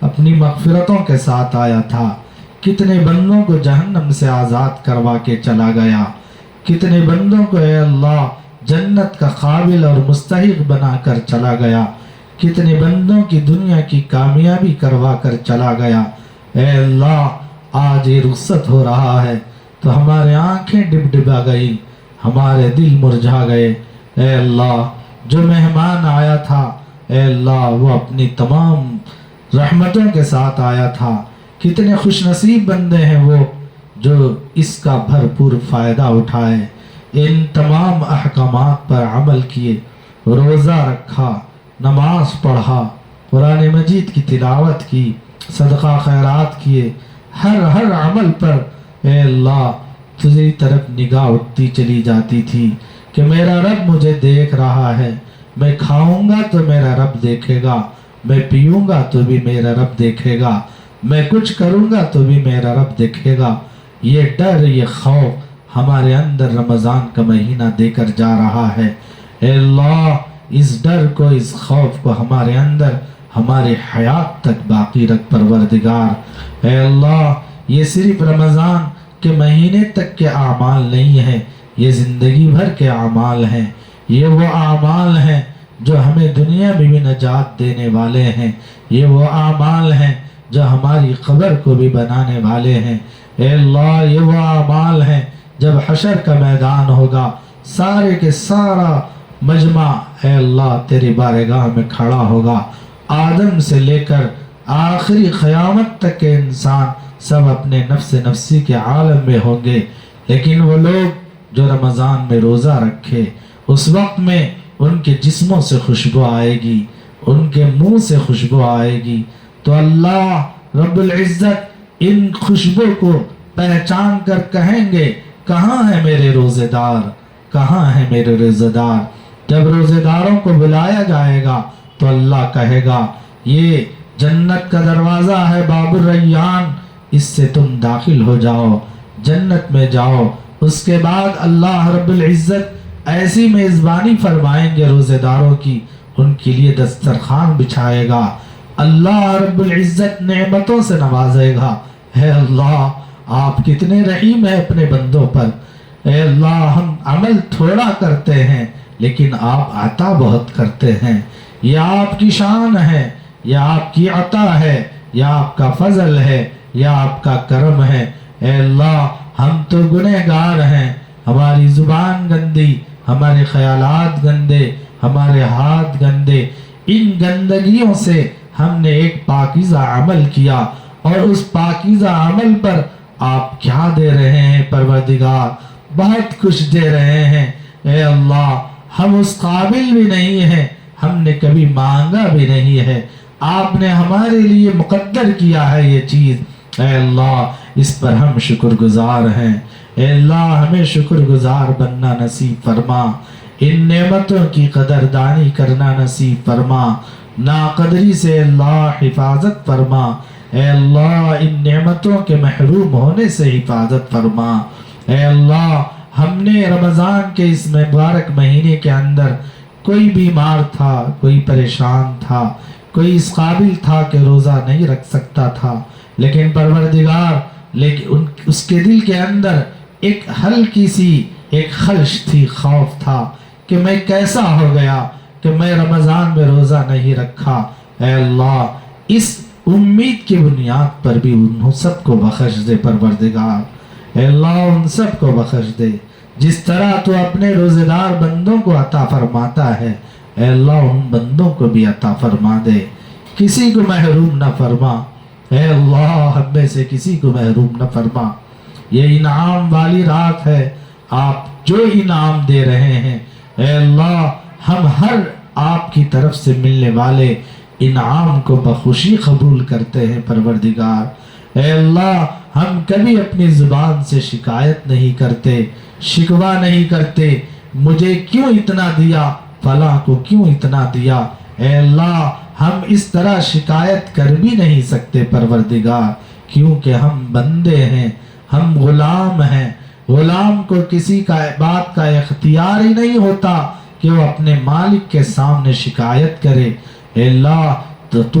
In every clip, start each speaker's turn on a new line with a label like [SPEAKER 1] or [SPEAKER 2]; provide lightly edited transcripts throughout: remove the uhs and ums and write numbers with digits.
[SPEAKER 1] اپنی مغفرتوں کے ساتھ آیا تھا، کتنے بندوں کو جہنم سے آزاد کروا کے چلا گیا، کتنے بندوں کو اے اللہ جنت کا قابل اور مستحق بنا کر چلا گیا، کتنے بندوں کی دنیا کی کامیابی کروا کر چلا گیا۔ اے اللہ آج یہ رخصت ہو رہا ہے تو ہمارے آنکھیں ڈبڈبا گئی، ہمارے دل مرجھا گئے۔ اے اللہ جو مہمان آیا تھا، اے اللہ وہ اپنی تمام رحمتوں کے ساتھ آیا تھا، کتنے خوش نصیب بندے ہیں وہ جو اس کا بھرپور فائدہ اٹھائے، ان تمام احکامات پر عمل کیے، روزہ رکھا، نماز پڑھا، قرآن مجید کی تلاوت کی، صدقہ خیرات کیے، ہر عمل پر اے اللہ تجھے طرف نگاہ اٹھتی چلی جاتی تھی کہ میرا رب مجھے دیکھ رہا ہے، میں کھاؤں گا تو میرا رب دیکھے گا، میں پیوں گا تو بھی میرا رب دیکھے گا، میں کچھ کروں گا تو بھی میرا رب دیکھے گا۔ یہ ڈر، یہ خوف ہمارے اندر رمضان کا مہینہ دے کر جا رہا ہے۔ اے اللہ اس ڈر کو، اس خوف کو ہمارے اندر ہمارے حیات تک باقی رکھ پروردگار۔ اے اللہ یہ صرف رمضان کے مہینے تک کے اعمال نہیں ہیں، یہ زندگی بھر کے اعمال ہیں، یہ وہ اعمال ہیں جو ہمیں دنیا میں بھی نجات دینے والے ہیں، یہ وہ اعمال ہیں جو ہماری قبر کو بھی بنانے والے ہیں۔ اے اللہ یہ وہ اعمال ہیں جب حشر کا میدان ہوگا، سارے کے سارا مجمع اے اللہ تیری بارگاہ میں کھڑا ہوگا، آدم سے لے کر آخری قیامت تک کے انسان سب اپنے نفس نفسی کے عالم میں ہوں گے، لیکن وہ لوگ جو رمضان میں روزہ رکھے اس وقت میں ان کے جسموں سے خوشبو آئے گی، ان کے منہ سے خوشبو آئے گی، تو اللہ رب العزت ان خوشبو کو پہچان کر کہیں گے کہاں ہے میرے روزے دار، کہاں ہے میرے روزے دار۔ جب روزے داروں کو بلایا جائے گا تو اللہ کہے گا یہ جنت کا دروازہ ہے باب الریان، اس سے تم داخل ہو جاؤ، جنت میں جاؤ۔ اس کے بعد اللہ رب العزت ایسی میزبانی فرمائیں گے روزے داروں کی، ان کے لیے دسترخوان بچھائے گا، اللہ رب العزت نعمتوں سے نوازے گا۔ اے اللہ آپ کتنے رحیم ہیں اپنے بندوں پر، اے اللہ ہم عمل تھوڑا کرتے ہیں لیکن آپ عطا بہت کرتے ہیں، یہ آپ کی شان ہے، یہ آپ کی عطا ہے، یہ آپ کا فضل ہے، یہ آپ کا کرم ہے۔ اے اللہ ہم تو گنہگار ہیں، ہماری زبان گندی، ہمارے خیالات گندے، ہمارے ہاتھ گندے، ان گندگیوں سے ہم نے ایک پاکیزہ عمل کیا، اور اس پاکیزہ عمل پر آپ کیا دے رہے ہیں پروردگار؟ بہت کچھ دے رہے ہیں۔ اے اللہ ہم اس قابل بھی نہیں ہیں، ہم نے کبھی مانگا بھی نہیں ہے، آپ نے ہمارے لیے مقدر کیا ہے یہ چیز۔ اے اللہ اس پر ہم شکر گزار ہیں، اے اللہ ہمیں شکر گزار بننا نصیب فرما، ان نعمتوں کی قدردانی کرنا نصیب فرما، ناقدری سے اللہ حفاظت فرما، اے اللہ ان نعمتوں کے محروم ہونے سے حفاظت فرما۔ اے اللہ ہم نے رمضان کے اس مبارک مہینے کے اندر کوئی بیمار تھا، کوئی پریشان تھا، کوئی اس قابل تھا کہ روزہ نہیں رکھ سکتا تھا، لیکن پروردگار اس کے دل کے اندر ایک ہلکی سی ایک خلش تھی، خوف تھا کہ میں کیسا ہو گیا کہ میں رمضان میں روزہ نہیں رکھا۔ اے اللہ اس امید کی بنیاد پر بھی ان سب کو بخش دے پروردگار، اے اللہ ان سب کو بخش دے جس طرح تو اپنے روزے دار بندوں کو عطا فرماتا ہے، اے اللہ ان بندوں کو بھی عطا فرما دے، کسی کو محروم نہ فرما، اے اللہ ہم میں سے کسی کو محروم نہ فرما۔ یہ انعام والی رات ہے، آپ جو انعام دے رہے ہیں اے اللہ ہم ہر آپ کی طرف سے ملنے والے انعام کو بخوشی قبول کرتے ہیں پروردگار۔ اے اللہ ہم کبھی اپنی زبان سے شکایت نہیں کرتے، شکوہ نہیں کرتے، مجھے کیوں اتنا دیا، فلاں کو کیوں اتنا دیا۔ اے اللہ ہم اس طرح شکایت کر بھی نہیں سکتے پروردگار، کیونکہ ہم بندے ہیں، ہم غلام ہیں۔ غلام کو کسی کا بات کا اختیار ہی نہیں ہوتا کہ وہ اپنے مالک کے سامنے شکایت کرے۔ اے اللہ تو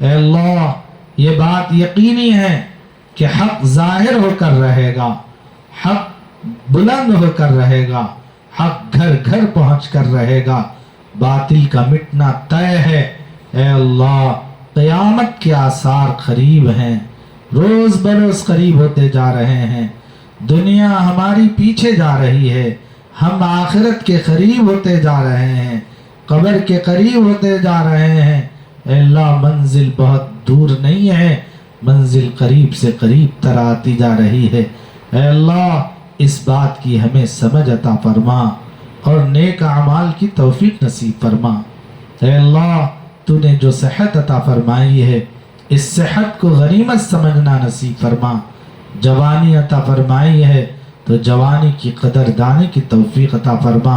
[SPEAKER 1] اے اللہ یہ بات یقینی ہے کہ حق ظاہر ہو کر رہے گا، حق بلند ہو کر رہے گا، حق گھر گھر پہنچ کر رہے گا، باطل کا مٹنا طے ہے۔ اے اللہ قیامت کے آثار قریب ہیں، روز بروز قریب ہوتے جا رہے ہیں، دنیا ہماری پیچھے جا رہی ہے، ہم آخرت کے قریب ہوتے جا رہے ہیں، قبر کے قریب ہوتے جا رہے ہیں۔ اے اللہ منزل بہت دور نہیں ہے، منزل قریب سے قریب تر آتی جا رہی ہے۔ اے اللہ اس بات کی ہمیں سمجھ عطا فرما اور نیک اعمال کی توفیق نصیب فرما۔ اے اللہ تو نے جو صحت عطا فرمائی ہے اس صحت کو غنیمت سمجھنا نصیب فرما، جوانی عطا فرمائی ہے تو جوانی کی قدر دانی کی توفیق عطا فرما۔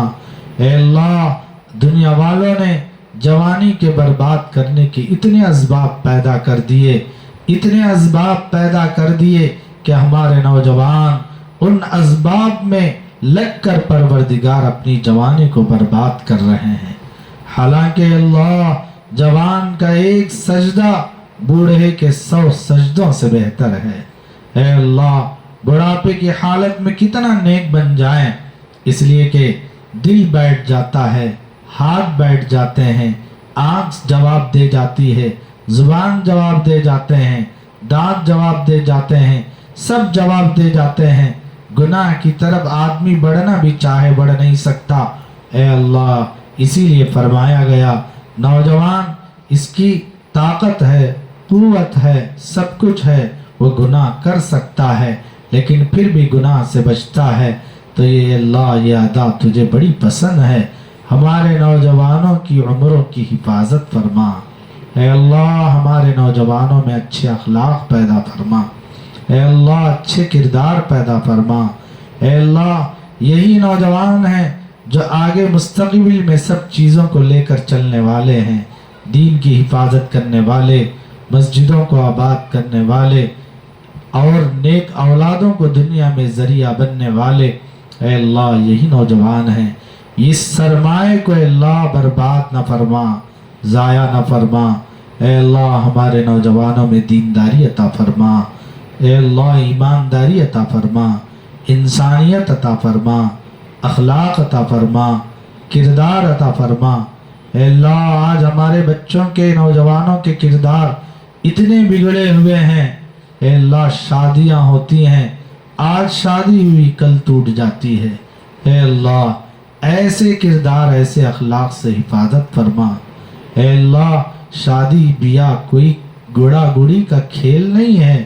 [SPEAKER 1] اے اللہ دنیا والوں نے جوانی کے برباد کرنے کے اتنے اسباب پیدا کر دیے، اتنے اسباب پیدا کر دیے کہ ہمارے نوجوان ان اسباب میں لگ کر پروردگار اپنی جوانی کو برباد کر رہے ہیں۔ حالانکہ اللہ جوان کا ایک سجدہ بوڑھے کے 100 سجدوں سے بہتر ہے۔ اے اللہ بڑھاپے کی حالت میں کتنا نیک بن جائیں، اس لیے کہ دل بیٹھ جاتا ہے، ہاتھ بیٹھ جاتے ہیں، آنکھ جواب دے جاتی ہے، زبان جواب دے جاتے ہیں، دانت جواب دے جاتے ہیں، سب جواب دے جاتے ہیں، گناہ کی طرف آدمی بڑھنا بھی چاہے بڑھ نہیں سکتا۔ اے اللہ اسی لیے فرمایا گیا نوجوان اس کی طاقت ہے، قوت ہے، سب کچھ ہے، وہ گناہ کر سکتا ہے لیکن پھر بھی گناہ سے بچتا ہے۔ تو یہ اللہ یہ ادا تجھے بڑی پسند ہے، ہمارے نوجوانوں کی عمروں کی حفاظت فرما۔ اے اللہ ہمارے نوجوانوں میں اچھے اخلاق پیدا فرما، اے اللہ اچھے کردار پیدا فرما۔ اے اللہ یہی نوجوان ہیں جو آگے مستقبل میں سب چیزوں کو لے کر چلنے والے ہیں، دین کی حفاظت کرنے والے، مسجدوں کو آباد کرنے والے اور نیک اولادوں کو دنیا میں ذریعہ بننے والے۔ اے اللہ یہی نوجوان ہیں، اس سرمائے کو اے اللہ برباد نہ فرما، ضائع نہ فرما۔ اے اللہ ہمارے نوجوانوں میں دینداری عطا فرما، اے اللہ ایمانداری عطا فرما، انسانیت عطا فرما، اخلاق عطا فرما، کردار عطا فرما۔ اے اللہ آج ہمارے بچوں کے نوجوانوں کے کردار اتنے بگڑے ہوئے ہیں، اے اللہ شادیاں ہوتی ہیں، آج شادی ہوئی کل ٹوٹ جاتی ہے۔ اے اللہ ایسے کردار ایسے اخلاق سے حفاظت فرما۔ اے اللہ شادی بیاہ کوئی گڑا گڑی کا کھیل نہیں ہے،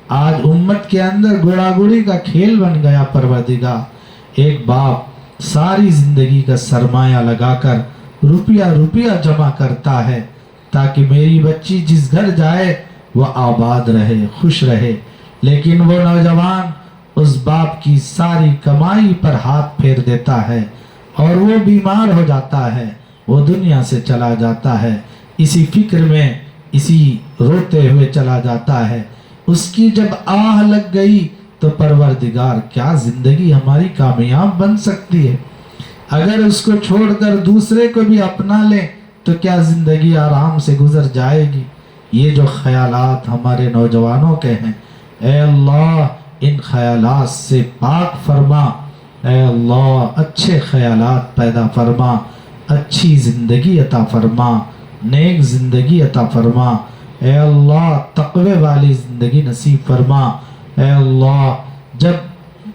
[SPEAKER 1] آج امت کے اندر گڑا گڑی کا کھیل بن گیا۔ پروردگار ایک باپ ساری زندگی کا سرمایہ لگا کر روپیہ جمع کرتا ہے تاکہ میری بچی جس گھر جائے وہ آباد رہے، خوش رہے، لیکن وہ نوجوان اس باپ کی ساری کمائی پر ہاتھ پھیر دیتا ہے اور وہ بیمار ہو جاتا ہے، وہ دنیا سے چلا جاتا ہے، اسی فکر میں اسی روتے ہوئے چلا جاتا ہے۔ اس کی جب آہ لگ گئی تو پروردگار کیا زندگی ہماری کامیاب بن سکتی ہے؟ اگر اس کو چھوڑ کر دوسرے کو بھی اپنا لیں تو کیا زندگی آرام سے گزر جائے گی؟ یہ جو خیالات ہمارے نوجوانوں کے ہیں، اے اللہ ان خیالات سے پاک فرما۔ اے اللہ اچھے خیالات پیدا فرما، اچھی زندگی عطا فرما، نیک زندگی عطا فرما۔ اے اللہ تقوی والی زندگی نصیب فرما۔ اے اللہ جب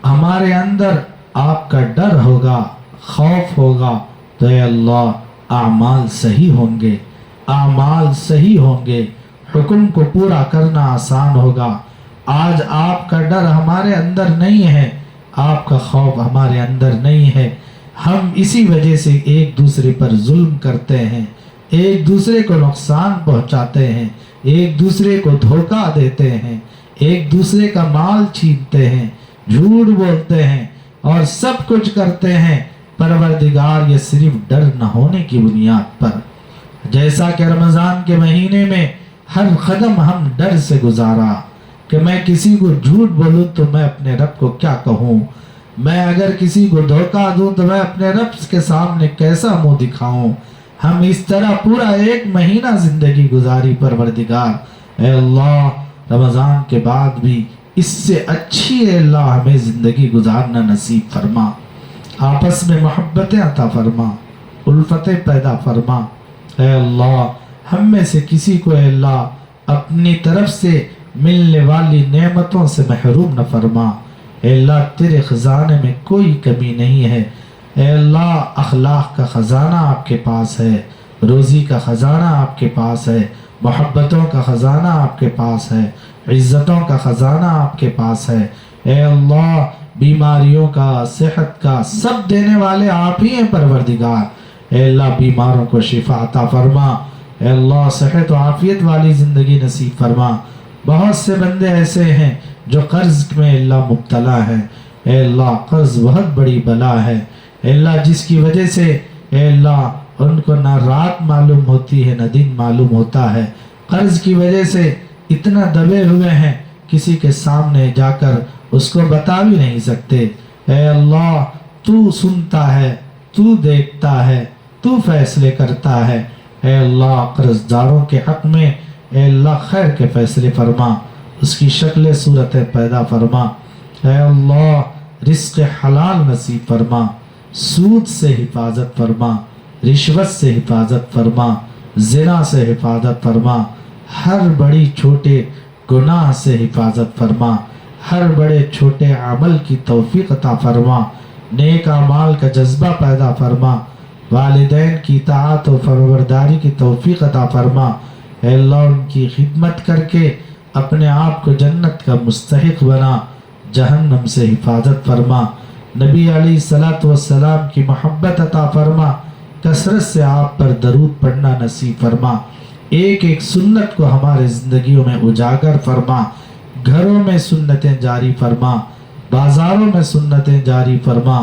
[SPEAKER 1] ہمارے اندر آپ کا ڈر ہوگا، خوف ہوگا تو اے اللہ اعمال صحیح ہوں گے، اعمال صحیح ہوں گے، حکم کو پورا کرنا آسان ہوگا۔ آج آپ کا ڈر ہمارے اندر نہیں ہے، آپ کا خوف ہمارے اندر نہیں ہے، ہم اسی وجہ سے ایک دوسرے پر ظلم کرتے ہیں، ایک دوسرے کو نقصان پہنچاتے ہیں، ایک دوسرے کو دھوکہ دیتے ہیں، ایک دوسرے کا مال چھینتے ہیں، جھوٹ بولتے ہیں اور سب کچھ کرتے ہیں۔ پروردگار یہ صرف ڈر نہ ہونے کی بنیاد پر، جیسا کہ رمضان کے مہینے میں ہر قدم ہم ڈر سے گزارا کہ میں کسی کو جھوٹ بولوں تو میں اپنے رب کو کیا کہوں، میں اگر کسی کو دھوکہ دوں تو میں اپنے رب کے سامنے کیسا منہ دکھاؤں۔ ہم اس طرح پورا 1 مہینہ زندگی گزاری پروردگار، اے اللہ رمضان کے بعد بھی اس سے اچھی اے اللہ ہمیں زندگی گزارنا نصیب فرما، آپس میں محبتیں عطا فرما، الفتیں پیدا فرما، اے اللہ ہم میں سے کسی کو اے اللہ اپنی طرف سے ملنے والی نعمتوں سے محروم نہ فرما، اے اللہ تیرے خزانے میں کوئی کمی نہیں ہے، اے اللہ اخلاق کا خزانہ آپ کے پاس ہے، روزی کا خزانہ آپ کے پاس ہے، محبتوں کا خزانہ آپ کے پاس ہے، عزتوں کا خزانہ آپ کے پاس ہے، اے اللہ بیماریوں کا، صحت کا، سب دینے والے آپ ہی ہیں پروردگار، اے اللہ بیماروں کو شفا عطا فرما، اے اللہ صحت و عافیت والی زندگی نصیب فرما۔ بہت سے بندے ایسے ہیں جو قرض میں اللہ مبتلا ہے، اے اللہ قرض بہت بڑی بلا ہے، اے اللہ جس کی وجہ سے اے اللہ ان کو نہ رات معلوم ہوتی ہے نہ دن معلوم ہوتا ہے، قرض کی وجہ سے اتنا دبے ہوئے ہیں کسی کے سامنے جا کر اس کو بتا بھی نہیں سکتے، اے اللہ تو سنتا ہے، تو دیکھتا ہے، تو فیصلے کرتا ہے، اے اللہ قرض داروں کے حق میں اے اللہ خیر کے فیصلے فرما، اس کی شکل صورتیں پیدا فرما، اے اللہ رزق حلال نصیب فرما، سود سے حفاظت فرما، رشوت سے حفاظت فرما، زنا سے حفاظت فرما، ہر بڑی چھوٹے گناہ سے حفاظت فرما، ہر بڑے چھوٹے عمل کی توفیق عطا فرما، نیک اعمال کا جذبہ پیدا فرما، والدین کی اطاعت و فرمانبرداری کی توفیق عطا فرما، اے اللہ ان کی خدمت کر کے اپنے آپ کو جنت کا مستحق بنا، جہنم سے حفاظت فرما، نبی علیہ الصلوۃ والسلام کی محبت عطا فرما، کثرت سے آپ پر درود پڑھنا نصیب فرما، ایک ایک سنت کو ہمارے زندگیوں میں اجاگر فرما، گھروں میں سنتیں جاری فرما، بازاروں میں سنتیں جاری فرما،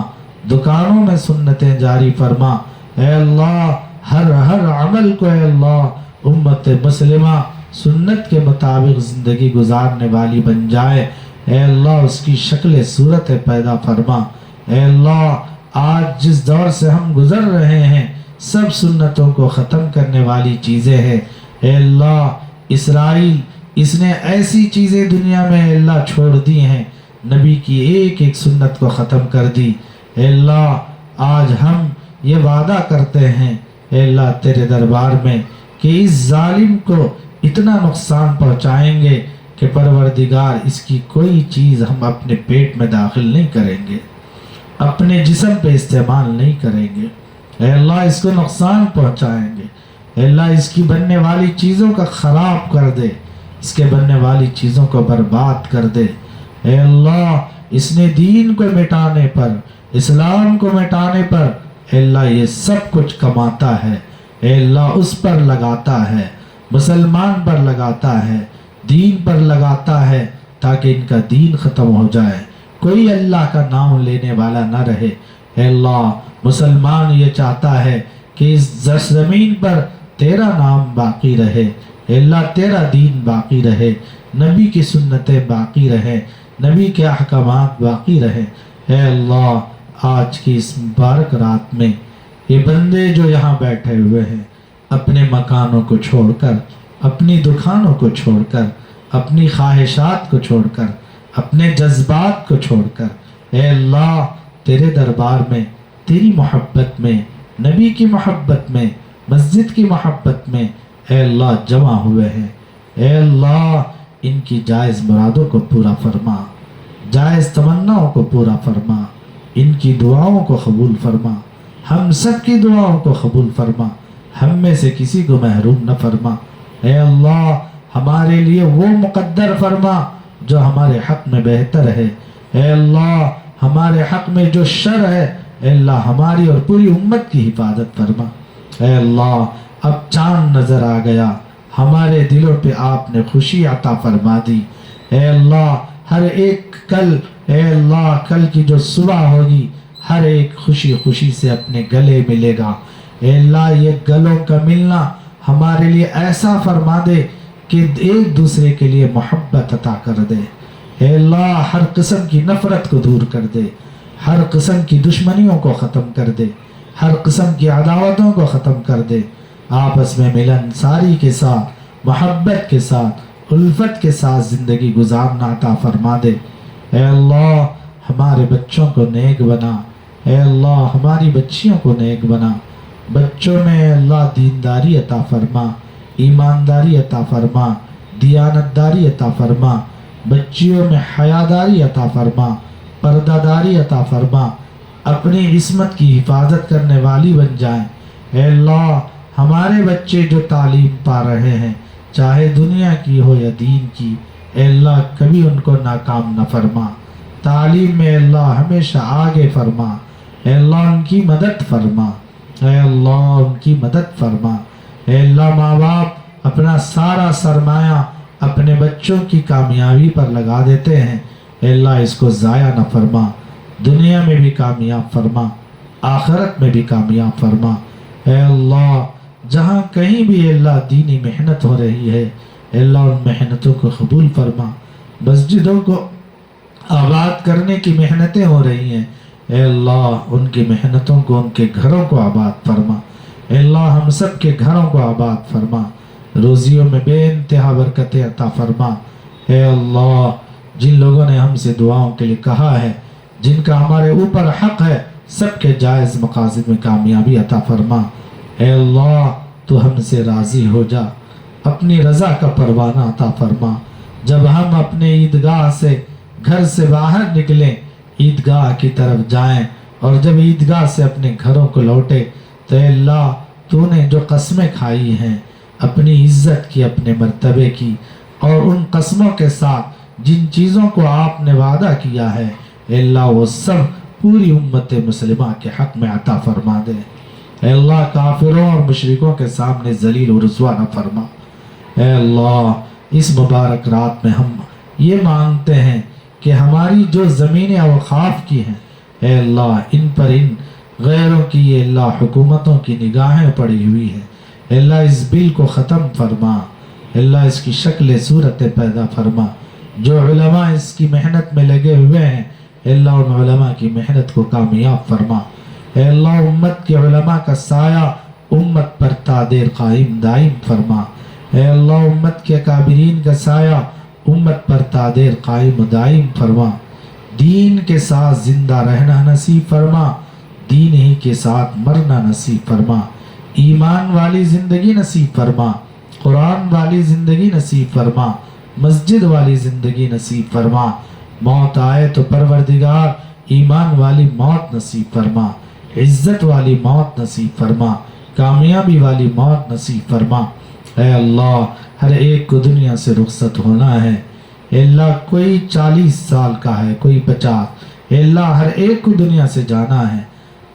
[SPEAKER 1] دکانوں میں سنتیں جاری فرما، اے اللہ ہر عمل کو اے اللہ امت مسلمہ سنت کے مطابق زندگی گزارنے والی بن جائے، اے اللہ اس کی شکل صورت پیدا فرما، اے اللہ آج جس دور سے ہم گزر رہے ہیں سب سنتوں کو ختم کرنے والی چیزیں ہیں، اے اللہ اسرائیل اس نے ایسی چیزیں دنیا میں اے اللہ چھوڑ دی ہیں، نبی کی ایک ایک سنت کو ختم کر دی، اے اللہ آج ہم یہ وعدہ کرتے ہیں اے اللہ تیرے دربار میں کہ اس ظالم کو اتنا نقصان پہنچائیں گے کہ پروردگار اس کی کوئی چیز ہم اپنے پیٹ میں داخل نہیں کریں گے، اپنے جسم پہ استعمال نہیں کریں گے، اے اللہ اس کو نقصان پہنچائیں گے، اے اللہ اس کی بننے والی چیزوں کا خراب کر دے، اس کے بننے والی چیزوں کو برباد کر دے، اے اللہ اس نے دین کو مٹانے پر، اسلام کو مٹانے پر اے اللہ یہ سب کچھ کماتا ہے، اے اللہ اس پر لگاتا ہے، مسلمان پر لگاتا ہے، دین پر لگاتا ہے تاکہ ان کا دین ختم ہو جائے، کوئی اللہ کا نام لینے والا نہ رہے، اے اللہ مسلمان یہ چاہتا ہے کہ اس زمین پر تیرا نام باقی رہے، اے اللہ تیرا دین باقی رہے، نبی کی سنتیں باقی رہیں، نبی کے احکامات باقی رہیں، اے اللہ آج کی اس مبارک رات میں یہ بندے جو یہاں بیٹھے ہوئے ہیں اپنے مکانوں کو چھوڑ کر، اپنی دکانوں کو چھوڑ کر، اپنی خواہشات کو چھوڑ کر، اپنے جذبات کو چھوڑ کر اے اللہ تیرے دربار میں، تیری محبت میں، نبی کی محبت میں، مسجد کی محبت میں اے اللہ جمع ہوئے ہیں، اے اللہ ان کی جائز مرادوں کو پورا فرما، جائز تمناؤں کو پورا فرما، ان کی دعاؤں کو قبول فرما، ہم سب کی دعاؤں کو قبول فرما، ہم میں سے کسی کو محروم نہ فرما، اے اللہ ہمارے لیے وہ مقدر فرما جو ہمارے حق میں بہتر ہے، اے اللہ ہمارے حق میں جو شر ہے اے اللہ ہماری اور پوری امت کی حفاظت فرما، اے اللہ اب چاند نظر آ گیا، ہمارے دلوں پہ آپ نے خوشی عطا فرما دی، اے اللہ ہر ایک کل اے اللہ کل کی جو صبح ہوگی ہر ایک خوشی خوشی سے اپنے گلے ملے گا، اے اللہ یہ گلوں کا ملنا ہمارے لیے ایسا فرما دے کہ ایک دوسرے کے لیے محبت عطا کر دے، اے اللہ ہر قسم کی نفرت کو دور کر دے، ہر قسم کی دشمنیوں کو ختم کر دے، ہر قسم کی عداوتوں کو ختم کر دے، آپس میں ملن ساری کے ساتھ، محبت کے ساتھ، الفت کے ساتھ زندگی گزارنا عطا فرما دے۔ اے اللہ ہمارے بچوں کو نیک بنا، اے اللہ ہماری بچیوں کو نیک بنا، بچوں میں اے اللہ دینداری عطا فرما، ایمانداری عطا فرما، دیانتداری عطا فرما، بچیوں میں حیاداری عطا فرما، پردہ داری عطا فرما، اپنی عصمت کی حفاظت کرنے والی بن جائیں۔ اے اللہ ہمارے بچے جو تعلیم پا رہے ہیں، چاہے دنیا کی ہو یا دین کی، اے اللہ کبھی ان کو ناکام نہ فرما، تعلیم میں اللہ ہمیشہ آگے فرما، اے اللہ ان کی مدد فرما، اے اللہ ان کی مدد فرما۔ اے اللہ ماں باپ اپنا سارا سرمایہ اپنے بچوں کی کامیابی پر لگا دیتے ہیں، اے اللہ اس کو ضائع نہ فرما، دنیا میں بھی کامیاب فرما، آخرت میں بھی کامیاب فرما۔ اے اللہ جہاں کہیں بھی اے اللہ دینی محنت ہو رہی ہے، اے اللہ ان محنتوں کو قبول فرما، مسجدوں کو آباد کرنے کی محنتیں ہو رہی ہیں، اے اللہ ان کی محنتوں کو، ان کے گھروں کو آباد فرما، اے اللہ ہم سب کے گھروں کو آباد فرما، روزیوں میں بے انتہا برکتیں عطا فرما۔ اے اللہ جن لوگوں نے ہم سے دعاؤں کے لیے کہا ہے، جن کا ہمارے اوپر حق ہے، سب کے جائز مقاصد میں کامیابی عطا فرما۔ اے اللہ تو ہم سے راضی ہو جا، اپنی رضا کا پروانہ عطا فرما۔ جب ہم اپنے عیدگاہ سے گھر سے باہر نکلیں، عیدگاہ کی طرف جائیں، اور جب عیدگاہ سے اپنے گھروں کو لوٹے، تو اے اللہ تو نے جو قسمیں کھائی ہیں اپنی عزت کی، اپنے مرتبے کی، اور ان قسموں کے ساتھ جن چیزوں کو آپ نے وعدہ کیا ہے، اے اللہ وہ سب پوری امت مسلمہ کے حق میں عطا فرما دے۔ اے اللہ کافروں اور مشرکوں کے سامنے ذلیل و رسوا نہ فرما۔ اے اللہ اس مبارک رات میں ہم یہ مانگتے ہیں کہ ہماری جو زمینیں اوقاف کی ہیں، اے اللہ ان پر ان غیروں کی اے اللہ حکومتوں کی نگاہیں پڑی ہوئی ہیں، اے اللہ اس بل کو ختم فرما، اے اللہ اس کی شکل صورت پیدا فرما۔ جو علماء اس کی محنت میں لگے ہوئے ہیں، اے اللہ ان علماء کی محنت کو کامیاب فرما۔ اے اللہ امت کے علماء کا سایہ امت پر تا دیر قائم دائم فرما۔ اے اللہ امت کے اکابرین کا سایہ امت پر تا دیر قائم دائم فرما۔ دین کے ساتھ زندہ رہنا نصیب فرما، دین ہی کے ساتھ مرنا نصیب فرما، ایمان والی زندگی نصیب فرما، قرآن والی زندگی نصیب فرما، مسجد والی زندگی نصیب فرما۔ موت آئے تو پروردگار ایمان والی موت نصیب فرما، عزت والی موت نصیب فرما، کامیابی والی موت نصیب فرما۔ اے اللہ ہر ایک کو دنیا سے رخصت ہونا ہے، اے اللہ کوئی 40 سال کا ہے، کوئی 50، اے اللہ ہر ایک کو دنیا سے جانا ہے۔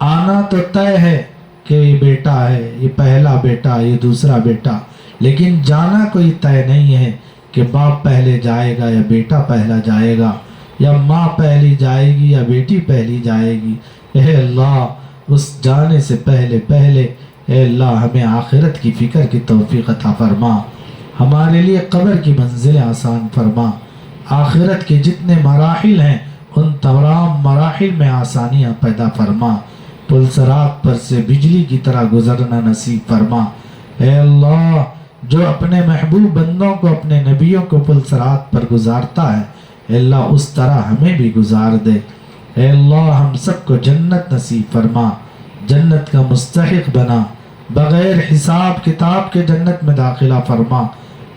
[SPEAKER 1] آنا تو طے ہے کہ یہ بیٹا ہے، یہ پہلا بیٹا، یہ دوسرا بیٹا، لیکن جانا کوئی طے نہیں ہے کہ باپ پہلے جائے گا یا بیٹا پہلا جائے گا، یا ماں پہلی جائے گی یا بیٹی پہلی جائے گی۔ اے اللہ اس جانے سے پہلے اے اللہ ہمیں آخرت کی فکر کی توفیق عطا فرما، ہمارے لیے قبر کی منزل آسان فرما، آخرت کے جتنے مراحل ہیں ان تمام مراحل میں آسانیاں پیدا فرما، پل صراط پر سے بجلی کی طرح گزرنا نصیب فرما۔ اے اللہ جو اپنے محبوب بندوں کو، اپنے نبیوں کو پل صراط پر گزارتا ہے، اے اللہ اس طرح ہمیں بھی گزار دے۔ اے اللہ ہم سب کو جنت نصیب فرما، جنت کا مستحق بنا، بغیر حساب کتاب کے جنت میں داخلہ فرما۔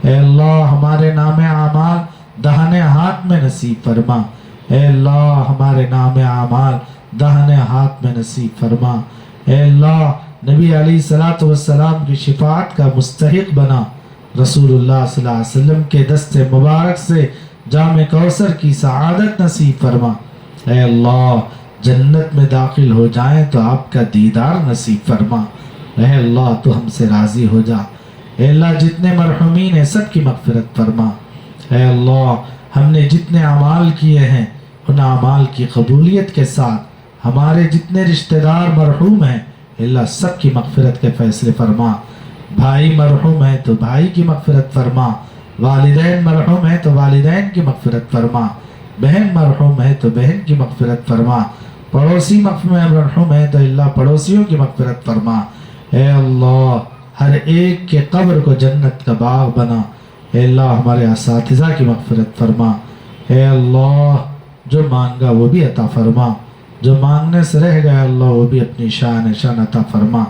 [SPEAKER 1] اے اللہ ہمارے نام اعمال دہنے ہاتھ میں نصیب فرما، اے اللہ ہمارے نام اعمال دہنے ہاتھ میں نصیب فرما۔ اے اللہ نبی علیہ الصلوۃ والسلام کی شفاعت کا مستحق بنا، رسول اللہ صلی اللہ علیہ وسلم کے دست مبارک سے جام کوثر کی سعادت نصیب فرما۔ اے اللہ جنت میں داخل ہو جائیں تو آپ کا دیدار نصیب فرما۔ اے اللہ تو ہم سے راضی ہو جا۔ اے اللہ جتنے مرحومین ہیں سب کی مغفرت فرما۔ اے اللہ ہم نے جتنے اعمال کیے ہیں ان اعمال کی قبولیت کے ساتھ ہمارے جتنے رشتہ دار مرحوم ہیں، اے اللہ سب کی مغفرت کے فیصلے فرما۔ بھائی مرحوم ہیں تو بھائی کی مغفرت فرما، والدین مرحوم ہیں تو والدین کی مغفرت فرما، بہن مرحوم ہے تو بہن کی مغفرت فرما، پڑوسی مرحوم ہے تو اللہ پڑوسیوں کی مغفرت فرما۔ اے اللہ ہر ایک کے قبر کو جنت کا باغ بنا۔ اے اللہ ہمارے اساتذہ کی مغفرت فرما۔ اے اللہ جو مانگا وہ بھی عطا فرما، جو مانگنے سے رہ گیا اللہ وہ بھی اپنی شان عطا فرما۔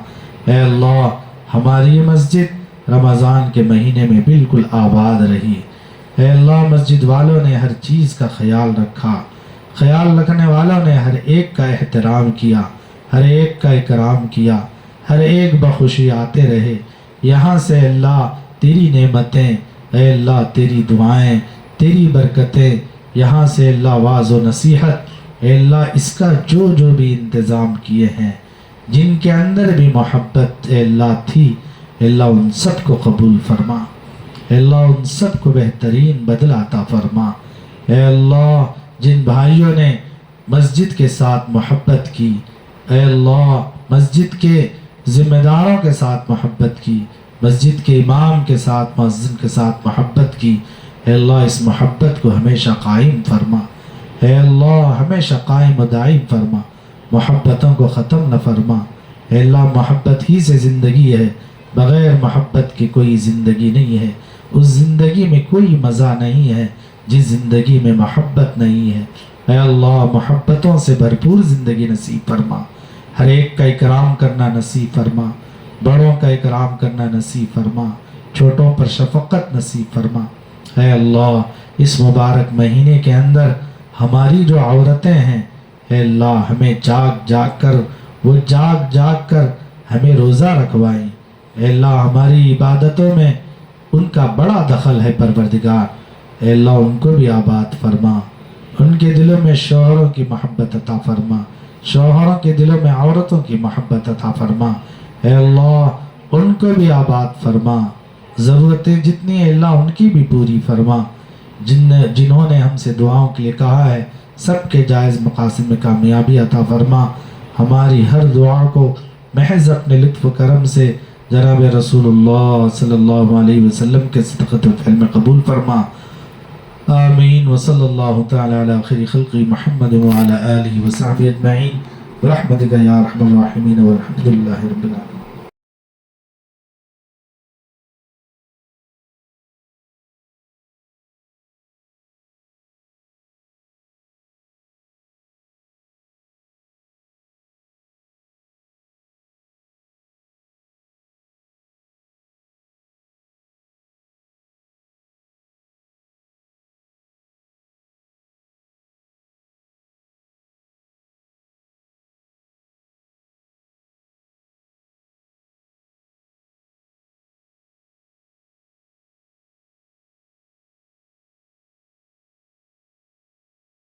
[SPEAKER 1] اے اللہ ہماری مسجد رمضان کے مہینے میں بالکل آباد رہی۔ اے اللہ مسجد والوں نے ہر چیز کا خیال رکھا، خیال رکھنے والوں نے ہر ایک کا احترام کیا، ہر ایک کا اکرام کیا، ہر ایک بخوشی آتے رہے۔ یہاں سے اللہ تیری نعمتیں، اے اللہ تیری دعائیں، تیری برکتیں، یہاں سے اللہ واعظ و نصیحت، اے اللہ اس کا جو بھی انتظام کیے ہیں، جن کے اندر بھی محبت اے اللہ تھی، اے اللہ ان سب کو قبول فرما۔ اے اللہ ان سب کو بہترین بدلہ عطا فرما۔ اے اللہ جن بھائیوں نے مسجد کے ساتھ محبت کی، اے اللہ مسجد کے ذمہ داروں کے ساتھ محبت کی، مسجد کے امام کے ساتھ مؤذن کے ساتھ محبت کی، اے اللہ اس محبت کو ہمیشہ قائم فرما۔ اے اللہ ہمیشہ قائم و دائم فرما، محبتوں کو ختم نہ فرما۔ اے اللہ محبت ہی سے زندگی ہے، بغیر محبت کی کوئی زندگی نہیں ہے، اس زندگی میں کوئی مزہ نہیں ہے جس زندگی میں محبت نہیں ہے۔ اے اللہ محبتوں سے بھرپور زندگی نصیب فرما، ہر ایک کا اکرام کرنا نصیب فرما، بڑوں کا اکرام کرنا نصیب فرما، چھوٹوں پر شفقت نصیب فرما۔ اے اللہ اس مبارک مہینے کے اندر ہماری جو عورتیں ہیں، اے اللہ ہمیں جاگ کر ہمیں روزہ رکھوائیں۔ اے اللہ ہماری عبادتوں میں ان کا بڑا دخل ہے پروردگار، اے اللہ ان کو بھی آباد فرما، ان کے دلوں میں شوہروں کی محبت عطا فرما، شوہروں کے دلوں میں عورتوں کی محبت عطا فرما۔ اے اللہ ان کو بھی آباد فرما، ضرورتیں جتنی ہیں اللہ ان کی بھی پوری فرما۔ جنہوں نے ہم سے دعاؤں کے لیے کہا ہے سب کے جائز مقاصد میں کامیابی عطا فرما۔ ہماری ہر دعا کو محض اپنے لطف و کرم سے جناب رسول اللہ صلی اللہ علیہ وسلم کے صدقۃ و فعل میں قبول فرما۔ آمین وصلی اللہ تعالی علی خیر خلق محمد وعلی آلہ وصحبہ اجمعین برحمتک یا ارحم الراحمین والحمد للہ رب العالمین۔